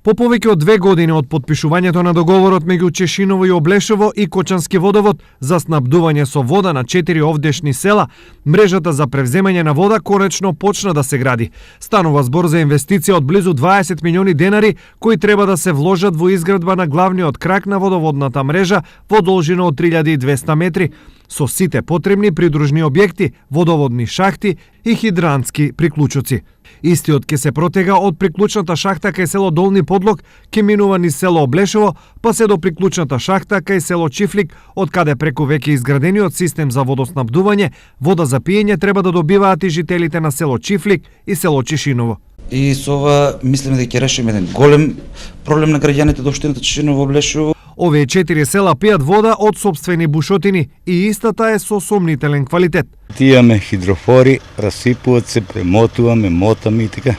По повеќе од 2 години од подпишувањето на договорот меѓу Чешиново и Облешово и Кочански водовод за снабдување со вода на 4 овдешни села, мрежата за превземање на вода конечно почна да се гради. Станува збор за инвестиција од близу 20 милиони денари кои треба да се вложат во изградба на главниот крак на водоводната мрежа во должина од 3200 метри, со сите потребни придружни објекти, водоводни шахти и хидрантски приклучоци. Истиот ќе се протега од приклучната шахта кај село Долни Подлог, ќе минува низ село Облешово, па се до приклучната шахта кај село Чифлик, од каде преку веќе изградениот систем за водоснабдување, вода за пиење треба да добиваат и жителите на село Чифлик и село Чешиново. И со ова мислиме дека ќе решиме еден голем проблем на граѓаните до општината Чешиново, Облешово. Овие 4 села пијат вода од сопствени бушотини и истата е со сомнителен квалитет. Имаме хидрофори, расипуваат се, премотуваме, мотаме и така.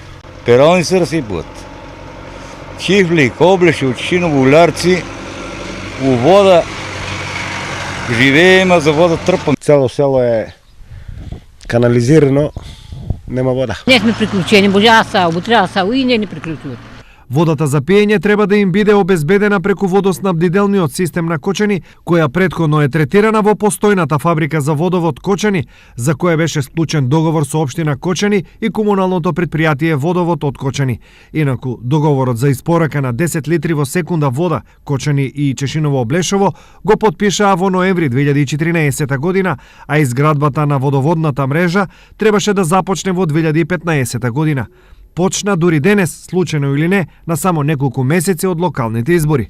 Перални се расипуваат. Чифлик, Облешово, Чешиново, Улярци, у вода живееме, за вода трпам. Цело село е канализирано, нема вода. Не сме приклучени, може треба и не ни приклучуват. Водата за пиење треба да им биде обезбедена преку водоснабдителниот систем на Кочани, која претходно е третирана во постојната фабрика за водовод Кочани, за која беше склучен договор со општина Кочани и комуналното претпријатие Водовод од Кочани. Инаку, договорот за испорака на 10 литри во секунда вода Кочани и Чешиново Облешово го потпишаа во ноември 2014 година, а изградбата на водоводната мрежа требаше да започне во 2015 година. Почна дури денес, случајно или не, на само неколку месеци од локалните избори.